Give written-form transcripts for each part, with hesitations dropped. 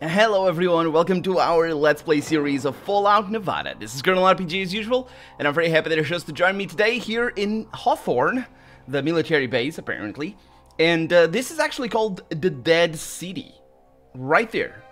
Hello everyone, welcome to our Let's Play series of Fallout Nevada. This is Colonel RPG as usual, and I'm very happy that you're chose to join me today here in Hawthorne, the military base apparently. And this is actually called the Dead City, right there.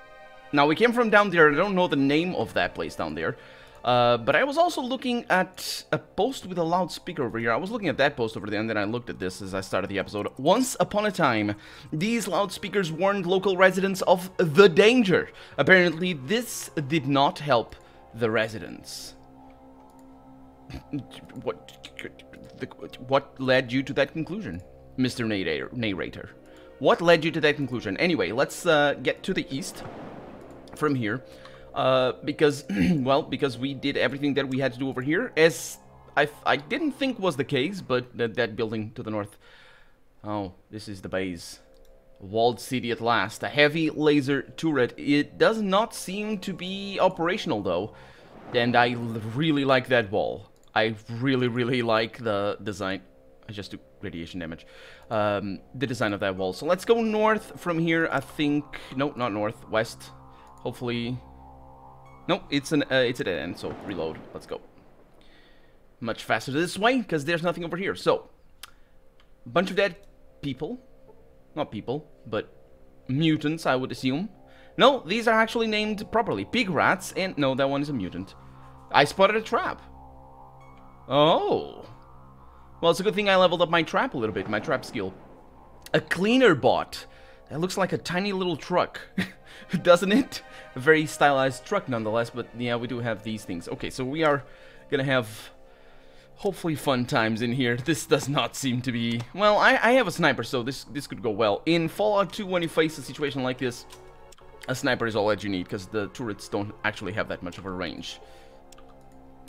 Now we came from down there, I don't know the name of that place down there. But I was also looking at a post with a loudspeaker over here. I was looking at that post over there, and then I looked at this as I started the episode. Once upon a time, these loudspeakers warned local residents of the danger. Apparently, this did not help the residents. What led you to that conclusion, Mr. Narrator? What led you to that conclusion? Anyway, let's get to the east from here. Because we did everything that we had to do over here, as I didn't think was the case, but that building to the north. Oh, this is the base. Walled city at last. A heavy laser turret. It does not seem to be operational, though. And I really like that wall. I really like the design. I just took radiation damage. The design of that wall. So let's go north from here, I think. No, not north. West. Hopefully... No, it's a dead end, so reload. Let's go. Much faster this way, because there's nothing over here. So, bunch of dead people. Not people, but mutants, I would assume. No, these are actually named properly. Pig rats, and no, that one is a mutant. I spotted a trap. Oh. Well, it's a good thing I leveled up my trap a little bit, my trap skill. A cleaner bot. That looks like a tiny little truck, doesn't it? A very stylized truck nonetheless, but yeah, we do have these things. Okay, so we are gonna have, hopefully, fun times in here. This does not seem to be... Well, I have a sniper, so this could go well. In Fallout 2, when you face a situation like this, a sniper is all that you need, because the turrets don't actually have that much of a range.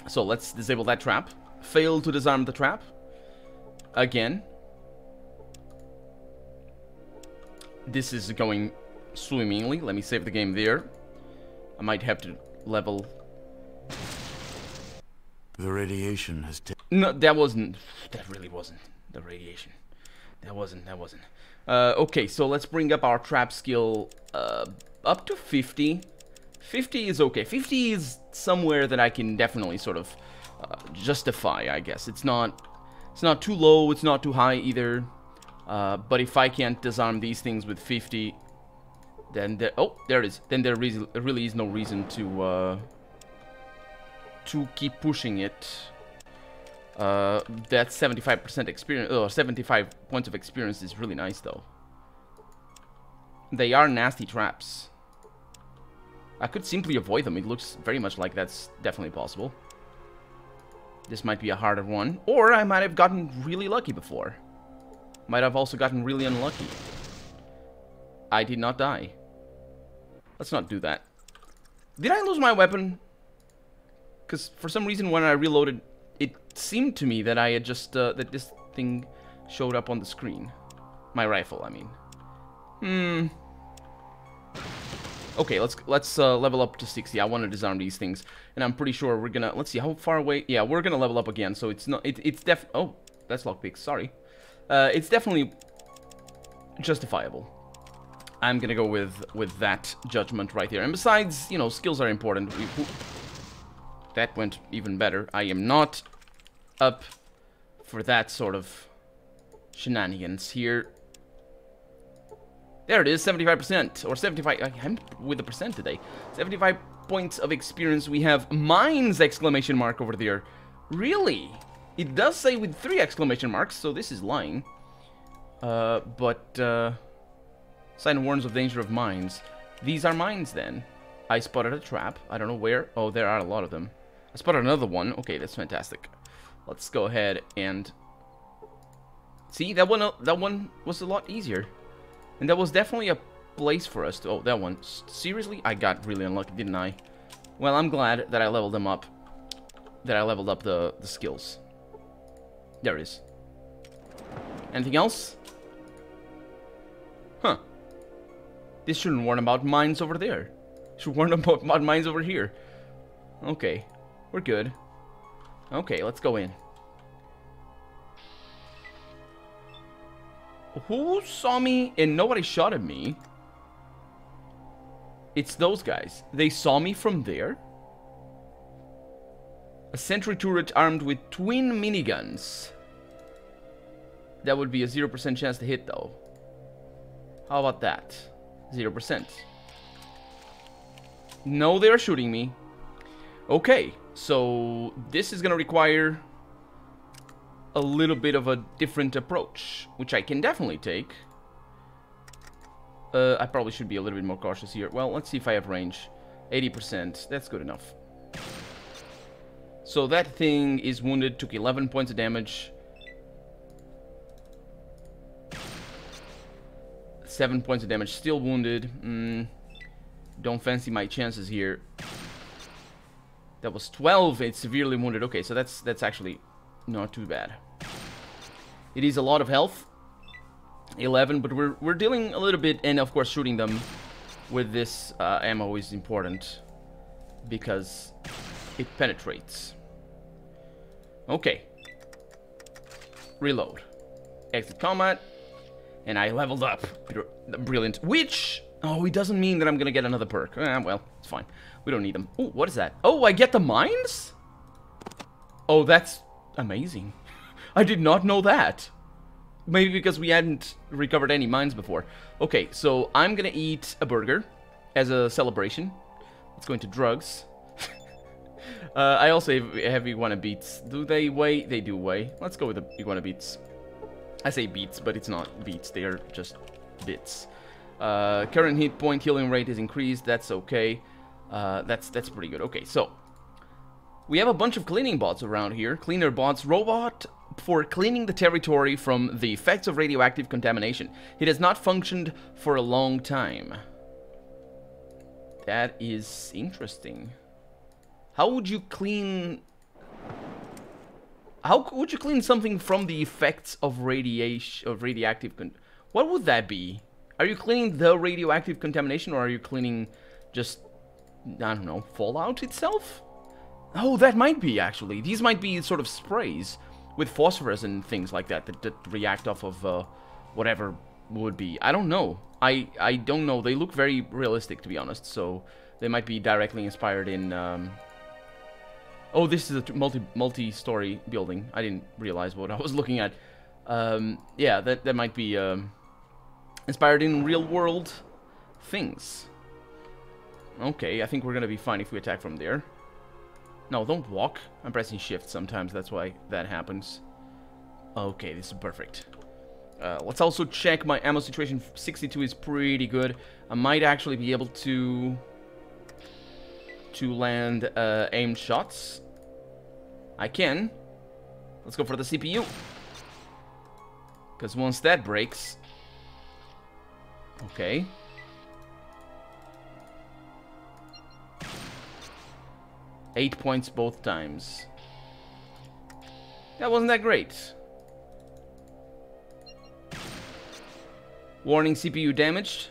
So let's disable that trap. Fail to disarm the trap. Again. This is going swimmingly. Let me save the game there. I might have to level... The radiation has No, that wasn't... That really wasn't the radiation. That wasn't. Okay, so let's bring up our trap skill up to 50. 50 is okay. 50 is somewhere that I can definitely sort of justify, I guess. It's not too low, it's not too high either. But if I can't disarm these things with 50, then oh, there it is. Then there really is no reason to keep pushing it. That 75% experience, or 75 points of experience is really nice, though. They are nasty traps. I could simply avoid them. It looks very much like that's definitely possible. This might be a harder one, or I might have gotten really lucky before. Might have also gotten really unlucky. I did not die. Let's not do that. Did I lose my weapon? Because for some reason when I reloaded, it seemed to me that I had just, that this thing showed up on the screen. My rifle, I mean. Okay, let's level up to 60. I want to disarm these things. And I'm pretty sure we're gonna, let's see, how far away? Yeah, we're gonna level up again, so it's not, it's oh, that's lockpicks, sorry. It's definitely justifiable. I'm gonna go with that judgment right there. And besides, you know, skills are important. That went even better. I am not up for that sort of shenanigans here. There it is, 75%, or 75, I'm with the percent today. 75 points of experience. We have mines, exclamation mark over there. Really? It does say with 3 exclamation marks, so this is lying. Sign warns of danger of mines. These are mines, then. I spotted a trap. I don't know where. Oh, there are a lot of them. I spotted another one. Okay, that's fantastic. Let's go ahead and... See, that one was a lot easier. And that was definitely a place for us to... Oh, that one. Seriously? I got really unlucky, didn't I? Well, I'm glad that I leveled them up. That I leveled up the skills. There it is. Anything else? Huh. This shouldn't warn about mines over there. Should warn about mines over here. Okay. We're good. Okay, let's go in. Who saw me and nobody shot at me? It's those guys. They saw me from there. A sentry turret armed with twin miniguns. That would be a 0% chance to hit, though. How about that? 0%. No, they are shooting me. Okay, so this is gonna require a little bit of a different approach, which I can definitely take. I probably should be a little bit more cautious here. Well, let's see if I have range. 80%. That's good enough. So that thing is wounded, took 11 points of damage. 7 points of damage, still wounded. Don't fancy my chances here. That was 12, it's severely wounded. Okay, so that's actually not too bad. It is a lot of health. 11, but we're dealing a little bit, and of course shooting them with this ammo is important because it penetrates. Okay. Reload. Exit combat. And I leveled up. Brilliant. Which... Oh, it doesn't mean that I'm gonna get another perk. Well, it's fine. We don't need them. Oh, what is that? Oh, I get the mines? Oh, that's amazing. I did not know that. Maybe because we hadn't recovered any mines before. Okay, so I'm gonna eat a burger as a celebration. Let's go into drugs. I also have iguana beats. Do they weigh? They do weigh. Let's go with the iguana beats. I say beats, but it's not beats. They are just bits. Current hit point healing rate is increased. That's okay. That's pretty good. Okay, so we have a bunch of cleaning bots around here. Cleaner bots. Robot for cleaning the territory from the effects of radioactive contamination. It has not functioned for a long time. That is interesting. How would you clean... How would you clean something from the effects of radiation, of radioactive... What would that be? Are you cleaning the radioactive contamination, or are you cleaning just, I don't know, fallout itself? Oh, that might be, actually. These might be sort of sprays with phosphorus and things like that that react off of whatever would be. I don't know. I don't know. They look very realistic, to be honest, so they might be directly inspired in... Oh, this is a multi-story building. I didn't realize what I was looking at. Yeah, that might be inspired in real-world things. Okay, I think we're gonna be fine if we attack from there. No, don't walk. I'm pressing shift sometimes, that's why that happens. Okay, this is perfect. Let's also check my ammo situation. 62 is pretty good. I might actually be able to land aimed shots. I can. Let's go for the CPU. Because once that breaks... Okay. Eight points both times. That wasn't that great. Warning, CPU damaged.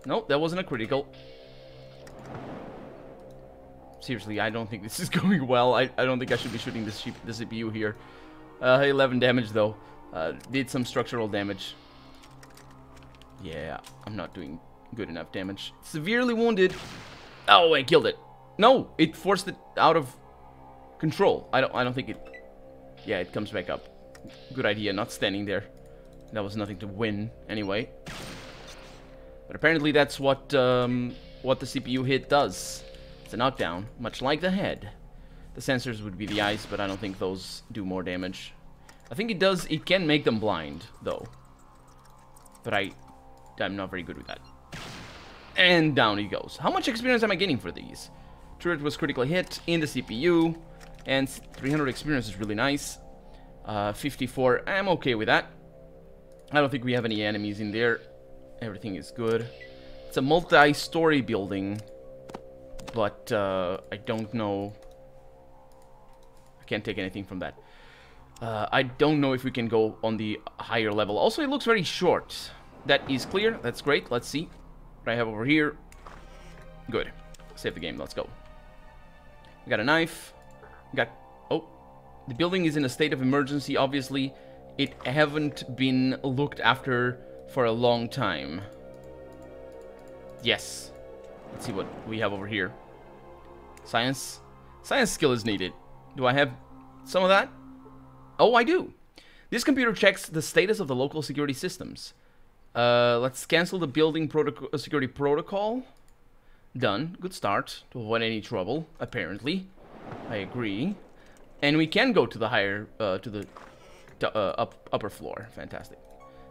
Nope, that wasn't a critical. Seriously, I don't think this is going well. I don't think I should be shooting the CPU here. 11 damage, though. Did some structural damage. Yeah, I'm not doing good enough damage. Severely wounded. Oh, I killed it. No, it forced it out of control. I don't think it... Yeah, it comes back up. Good idea, not standing there. That was nothing to win, anyway. But apparently that's what the CPU hit does. It's a knockdown, much like the head. The sensors would be the eyes, but I don't think those do more damage. I think it can make them blind, though. But I'm not very good with that. And down he goes. How much experience am I getting for these? Turret was critically hit in the CPU, and 300 experience is really nice. 54, I'm okay with that. I don't think we have any enemies in there. Everything is good. It's a multi-story building, but I don't know. I can't take anything from that. I don't know if we can go on the higher level. Also, it looks very short. That is clear. That's great. Let's see what I have over here. Good. Save the game. Let's go. We got a knife. We got... Oh. The building is in a state of emergency, obviously. It haven't been looked after for a long time. Yes. Let's see what we have over here. Science. Science skill is needed. Do I have some of that? Oh, I do. This computer checks the status of the local security systems. Let's cancel the building security protocol. Done. Good start to avoid any trouble, apparently. I agree. And we can go to the higher, to the upper floor. Fantastic.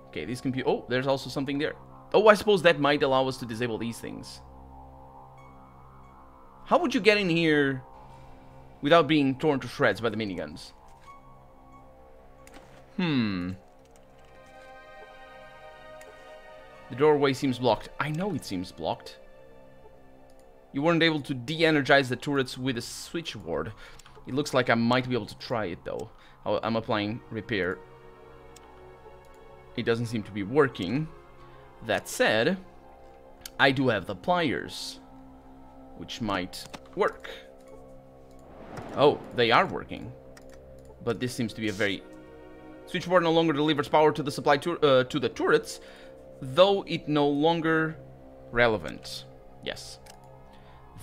Okay, these computer. Oh, there's also something there. Oh, I suppose that might allow us to disable these things. How would you get in here without being torn to shreds by the miniguns? The doorway seems blocked. I know it seems blocked. You weren't able to de-energize the turrets with a switchboard. It looks like I might be able to try it, though. I'm applying repair. It doesn't seem to be working. That said, I do have the pliers, which might work. Oh, they are working. But this seems to be a very... Switchboard no longer delivers power to the supply to the turrets, though it no longer relevant. Yes.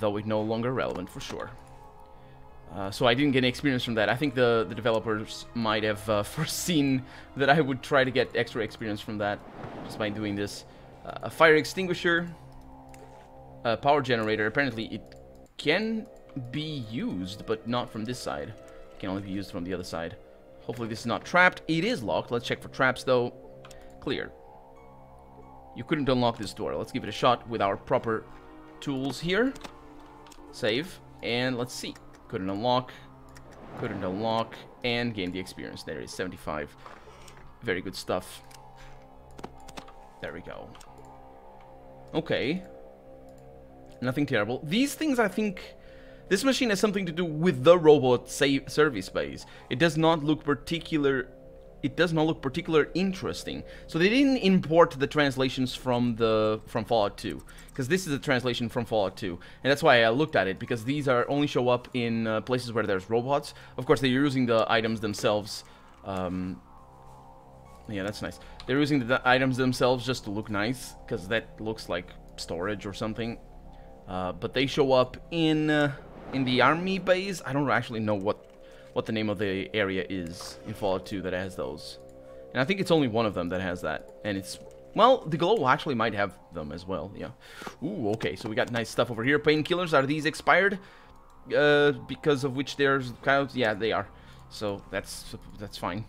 Though it no longer relevant, for sure. So I didn't get any experience from that. I think the developers might have foreseen that I would try to get extra experience from that just by doing this. A fire extinguisher. A power generator. Apparently it can be used, but not from this side. It can only be used from the other side. Hopefully this is not trapped. It is locked. Let's check for traps, though. Clear. You couldn't unlock this door. Let's give it a shot with our proper tools here. Save. And let's see. Couldn't unlock. Couldn't unlock. And gain the experience. There is 75. Very good stuff. There we go. Okay. Nothing terrible. These things, I think... This machine has something to do with the robot service base. It does not look particular... It does not look particular interesting. So they didn't import the translations from Fallout 2, because this is a translation from Fallout 2, and that's why I looked at it, because these are only show up in places where there's robots. Of course, they're using the items themselves. Yeah, that's nice. They're using the items themselves just to look nice, because that looks like storage or something. But they show up in the army base. I don't actually know what the name of the area is in Fallout 2 that has those. And I think it's only one of them that has that. And it's... Well, the Glow actually might have them as well, yeah. Ooh, okay, so we got nice stuff over here. Painkillers, are these expired? Because of which there's kind of... Yeah, they are. So that's fine.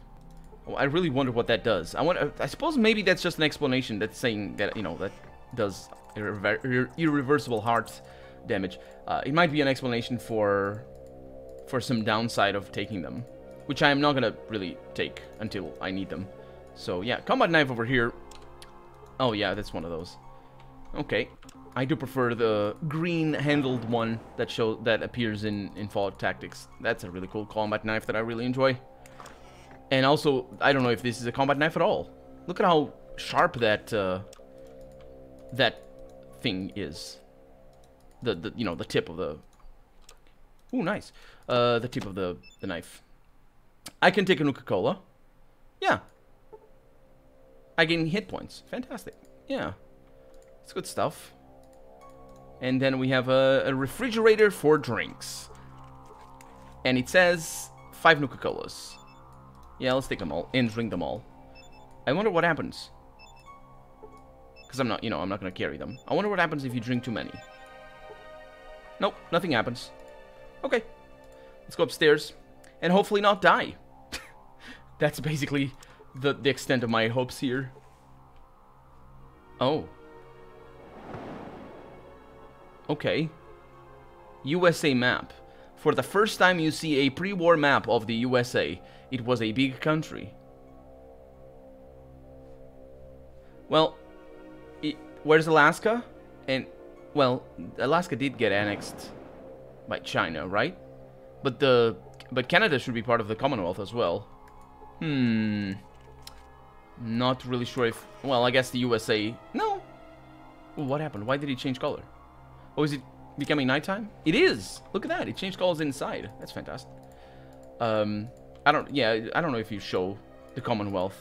Oh, I really wonder what that does. I suppose maybe that's just an explanation that's saying that, you know, that does irreversible heart damage. It might be an explanation for some downside of taking them, which I am not gonna really take until I need them. So yeah, combat knife over here. Oh yeah, that's one of those. Okay, I do prefer the green-handled one that appears in Fallout Tactics. That's a really cool combat knife that I really enjoy. And also, I don't know if this is a combat knife at all. Look at how sharp that that thing is. The you know, the tip of the... Ooh, nice. The tip of the knife. I can take a Nuka-Cola. Yeah. I gain hit points. Fantastic. Yeah. It's good stuff. And then we have a refrigerator for drinks. And it says 5 Nuka-Colas. Yeah, let's take them all and drink them all. I wonder what happens. Because I'm not going to carry them. I wonder what happens if you drink too many. Nope, nothing happens. Okay. Let's go upstairs and hopefully not die. That's basically the extent of my hopes here. Oh. Okay. USA map. For the first time you see a pre-war map of the USA. It was a big country. Well, where's Alaska? And, well, Alaska did get annexed by China, right? But Canada should be part of the Commonwealth as well. Not really sure if... Well, I guess the USA... No! Ooh, what happened? Why did it change color? Oh, is it becoming nighttime? It is! Look at that, it changed colors inside. That's fantastic. I don't know if you show the Commonwealth...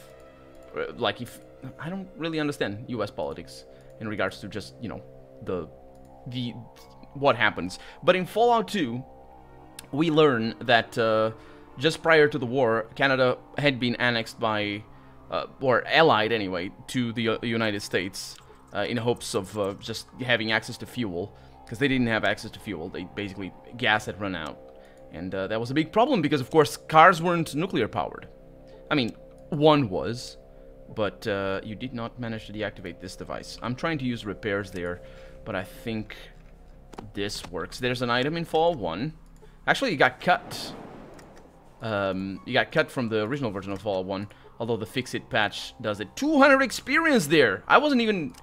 Like, if... I don't really understand US politics in regards to just, you know, the what happens. But in Fallout 2, we learn that just prior to the war, Canada had been annexed by, or allied anyway, to the United States in hopes of just having access to fuel, because they didn't have access to fuel. They basically, gas had run out. And that was a big problem because, of course, cars weren't nuclear powered. I mean, one was, but you did not manage to deactivate this device. I'm trying to use repairs there, but I think this works. There's an item in Fallout 1. Actually, you got cut. You got cut from the original version of Fallout 1, although the Fix-It patch does it. 200 experience there! I wasn't even...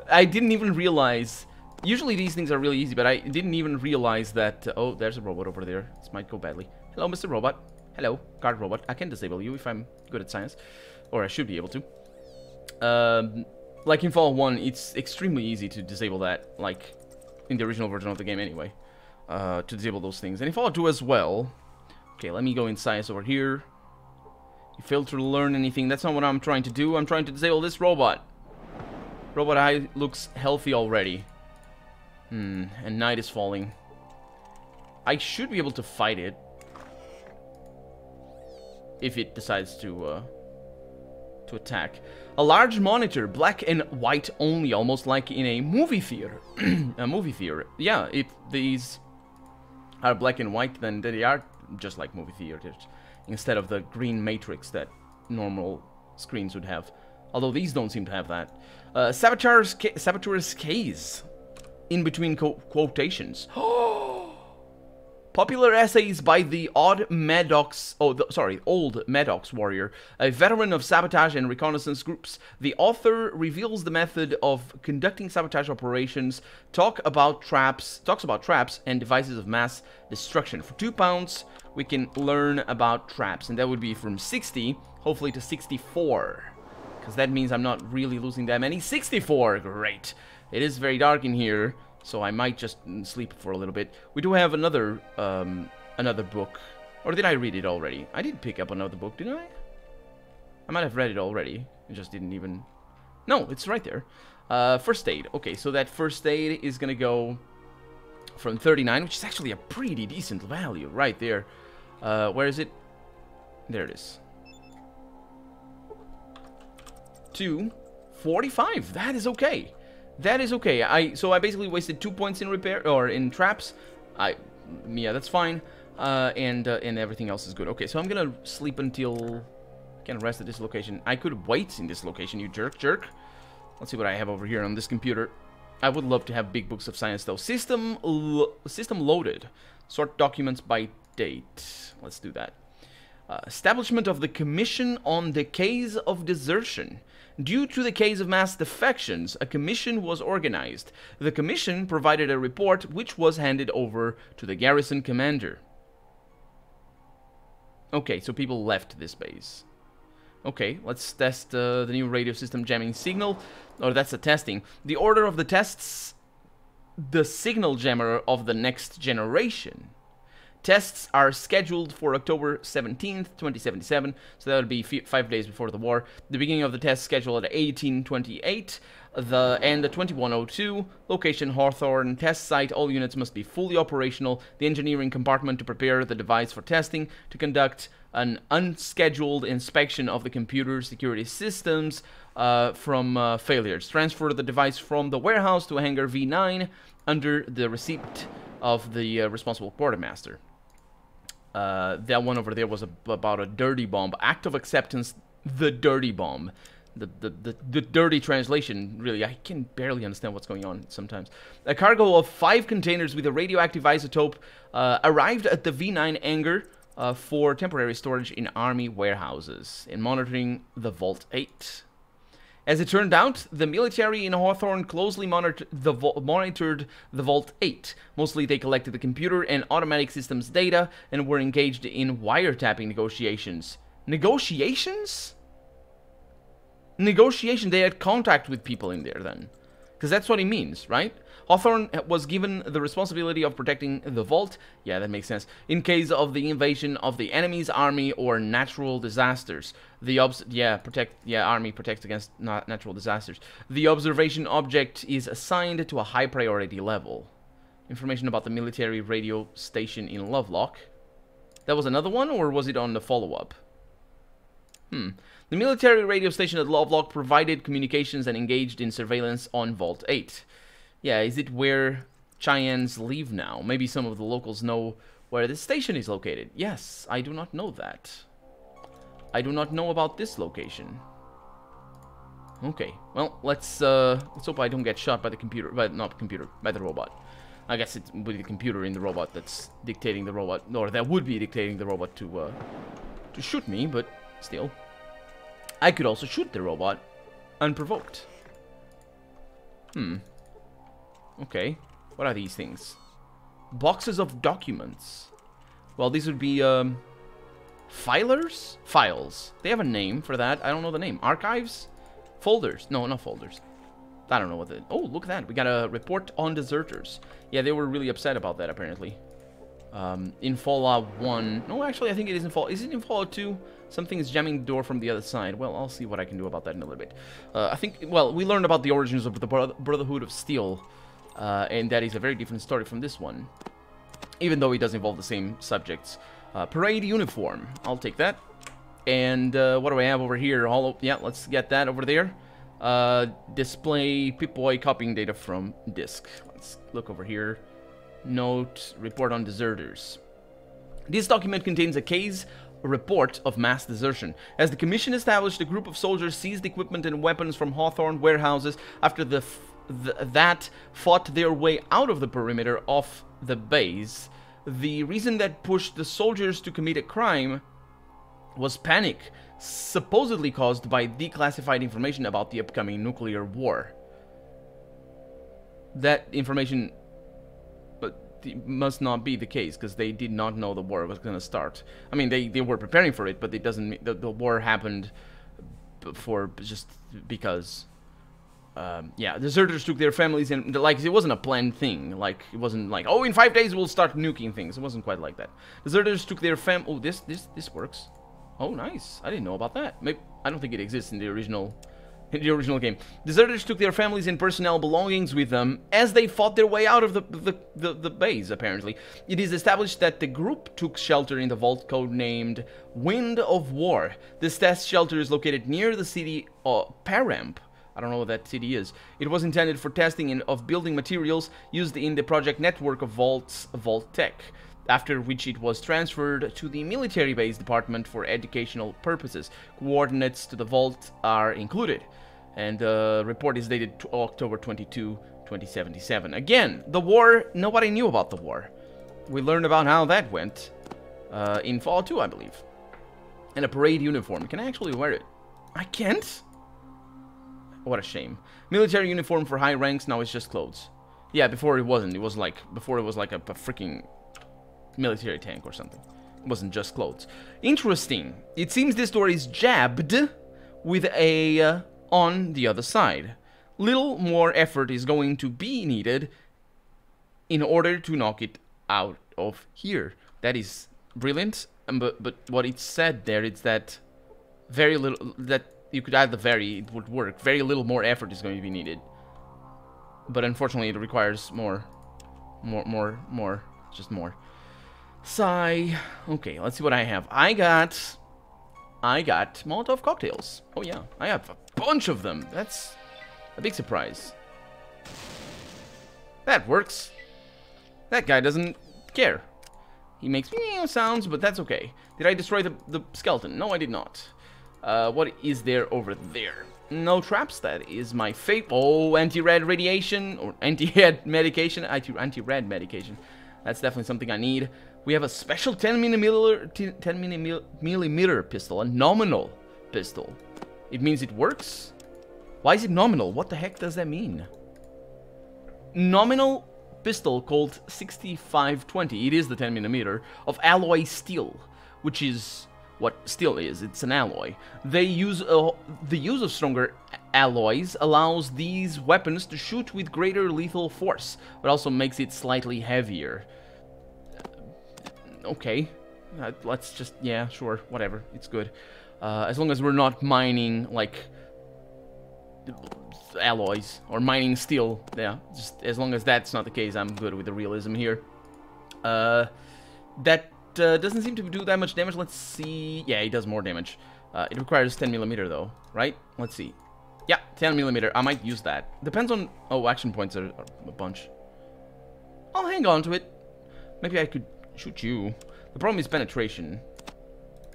I didn't even realize... Usually these things are really easy, but I didn't even realize that... oh, there's a robot over there. This might go badly. Hello, Mr. Robot. Hello, guard robot. I can disable you if I'm good at science. Or I should be able to. Like in Fallout 1, it's extremely easy to disable that. Like, in the original version of the game anyway. To disable those things. And in Fallout 2 as well. Okay, let me go in science over here. You failed to learn anything. That's not what I'm trying to do. I'm trying to disable this robot. Robot eye looks healthy already. And night is falling. I should be able to fight it. If it decides to attack. A large monitor, black and white only, almost like in a movie theater. A movie theater. Yeah, if these are black and white, then they are just like movie theaters. Instead of the green matrix that normal screens would have. Although these don't seem to have that. Saboteur's case. In between quotations. Popular essays by the Old Maddox warrior, a veteran of sabotage and reconnaissance groups. The author reveals the method of conducting sabotage operations, talks about traps and devices of mass destruction. For £2, we can learn about traps, and that would be from 60, hopefully to 64, because that means I'm not really losing that many. 64, great. It is very dark in here. So I might just sleep for a little bit. We do have another book. Or did I read it already? I did pick up another book, didn't I? I might have read it already. I just didn't even... No, it's right there. First aid. Okay, so that first aid is gonna go from 39, which is actually a pretty decent value right there. Where is it? There it is. To 45. That is okay. That is okay. So I basically wasted 2 points in repair or in traps. Yeah, that's fine. And everything else is good. Okay, so I'm gonna sleep until I can rest at this location. I could wait in this location, you jerk. Let's see what I have over here on this computer. I would love to have big books of science though. System loaded. Sort documents by date. Let's do that. Establishment of the Commission on the Case of Desertion. Due to the case of mass defections, a commission was organized. The commission provided a report which was handed over to the garrison commander. Okay, so people left this base. Okay, let's test the new radio system jamming signal. Or that's the testing. The order of the tests, the signal jammer of the next generation. Tests are scheduled for October 17th, 2077, so that would be 5 days before the war. The beginning of the test scheduled at 1828, the end at 2102. Location Hawthorne. Test site. All units must be fully operational. The engineering compartment to prepare the device for testing. To conduct an unscheduled inspection of the computer security systems from failures. Transfer the device from the warehouse to hangar V9 under the receipt of the responsible quartermaster. That one over there was about a dirty bomb. Act of acceptance, the dirty bomb. The dirty translation, really, I can barely understand what's going on sometimes. A cargo of 5 containers with a radioactive isotope arrived at the V9 hangar for temporary storage in army warehouses and monitoring the Vault 8. As it turned out, the military in Hawthorne closely monitored the Vault 8. Mostly they collected the computer and automatic systems data and were engaged in wiretapping negotiations. Negotiations? Negotiation? They had contact with people in there then. Because that's what he means, right? Hawthorne was given the responsibility of protecting the vault, yeah, that makes sense, in case of the invasion of the enemy's army or natural disasters. The army protects against natural disasters. The observation object is assigned to a high priority level. Information about the military radio station in Lovelock. That was another one, or was it on the follow-up? The military radio station at Lovelock provided communications and engaged in surveillance on Vault 8. Yeah, is it where Cheyennes live now? Maybe some of the locals know where the station is located. Yes, I do not know that. I do not know about this location. Okay, well, let's hope I don't get shot by the computer, by the robot. I guess it's with the computer in the robot that's dictating the robot, or that would be dictating the robot to shoot me, but still. I could also shoot the robot unprovoked. Okay, what are these things? Boxes of documents. Well, these would be, filers? Files. They have a name for that. I don't know the name. Archives? Folders. No, not folders. I don't know what the... Oh, look at that. We got a report on deserters. Yeah, they were really upset about that, apparently. In Fallout 1... No, actually, I think it is in Fallout... Is it in Fallout 2? Something is jamming the door from the other side. Well, I'll see what I can do about that in a little bit. I think... Well, we learned about the origins of the Brotherhood of Steel. And that is a very different story from this one. Even though it does involve the same subjects. Parade uniform. I'll take that. And what do I have over here? Yeah, let's get that over there. Display Pip-Boy copying data from disk. Let's look over here. Note, report on deserters. This document contains a case report of mass desertion. As the commission established, a group of soldiers seized equipment and weapons from Hawthorne warehouses after that fought their way out of the perimeter of the base. The reason that pushed the soldiers to commit a crime was panic, supposedly caused by declassified information about the upcoming nuclear war. That information must not be the case, because they did not know the war was going to start. I mean, they were preparing for it, but it doesn't mean the war happened for just because. Yeah, deserters took their families, and like, it wasn't a planned thing. Like, it wasn't like, oh, in 5 days we'll start nuking things. It wasn't quite like that. Deserters took their oh, this works. Oh, nice. I didn't know about that. Maybe I don't think it exists in the original game. Deserters took their families and personnel belongings with them as they fought their way out of the base, apparently. It is established that the group took shelter in the vault codenamed Wind of War. This test shelter is located near the city of Paramp. I don't know what that city is. It was intended for testing of building materials used in the project network of Vault Tech, after which it was transferred to the military base department for educational purposes. Coordinates to the vault are included, and the report is dated October 22, 2077. Again, the war, nobody knew about the war. We learned about how that went in Fallout 2, I believe. And a parade uniform. Can I actually wear it? I can't? What a shame. Military uniform for high ranks, now it's just clothes. Yeah, before it wasn't. It was like, before it was like a freaking military tank or something. It wasn't just clothes. Interesting. It seems this door is jabbed with a on the other side. Little more effort is going to be needed in order to knock it out of here. That is brilliant. But what it said there is that very little, that you could add the very, it would work. Very little more effort is going to be needed. But unfortunately it requires more. Just more. Sigh. Okay, let's see what I have. I got Molotov cocktails. Oh yeah, I have a bunch of them. That's a big surprise. That works. That guy doesn't care. He makes sounds, but that's okay. Did I destroy the skeleton? No, I did not. What is there over there? No traps. That is my fate. Oh, anti-red radiation or anti-red medication. Anti-red medication. That's definitely something I need. We have a special 10 millimeter pistol, a nominal pistol. It means it works? Why is it nominal? What the heck does that mean? Nominal pistol called 6520. It is the 10 millimeter of alloy steel, which is what steel is. It's an alloy. They use the use of stronger alloys allows these weapons to shoot with greater lethal force, but also makes it slightly heavier. Okay, let's just, yeah, sure, whatever, it's good. As long as we're not mining, like, alloys, or mining steel, yeah, just as long as that's not the case, I'm good with the realism here. That doesn't seem to do that much damage. Let's see. Yeah, it does more damage. It requires 10mm though, right? Let's see. Yeah, 10mm. I might use that. Depends on... Oh, action points are a bunch. I'll hang on to it. Maybe I could shoot you. The problem is penetration.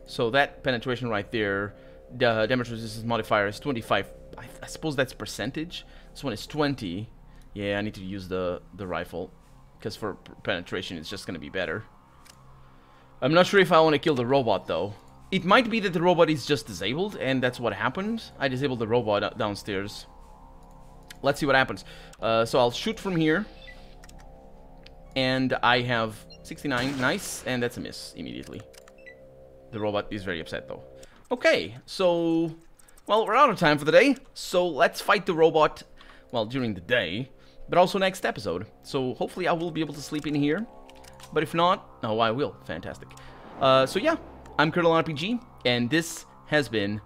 So that penetration right there, the damage resistance modifier is 25. I suppose that's percentage. This one is 20. Yeah, I need to use the rifle, because for penetration it's just going to be better. I'm not sure if I want to kill the robot, though. It might be that the robot is just disabled, and that's what happened. I disabled the robot downstairs. Let's see what happens. So I'll shoot from here. And I have 69. Nice. And that's a miss immediately. The robot is very upset, though. Okay, so... Well, we're out of time for the day. So let's fight the robot, well, during the day. But also next episode. So hopefully I will be able to sleep in here. But if not, oh, I will. Fantastic. So yeah, I'm Colonel RPG, and this has been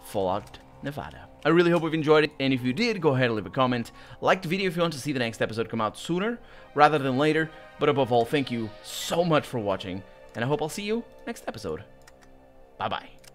Fallout Nevada. I really hope you've enjoyed it, and if you did, go ahead and leave a comment. Like the video if you want to see the next episode come out sooner rather than later. But above all, thank you so much for watching, and I hope I'll see you next episode. Bye-bye.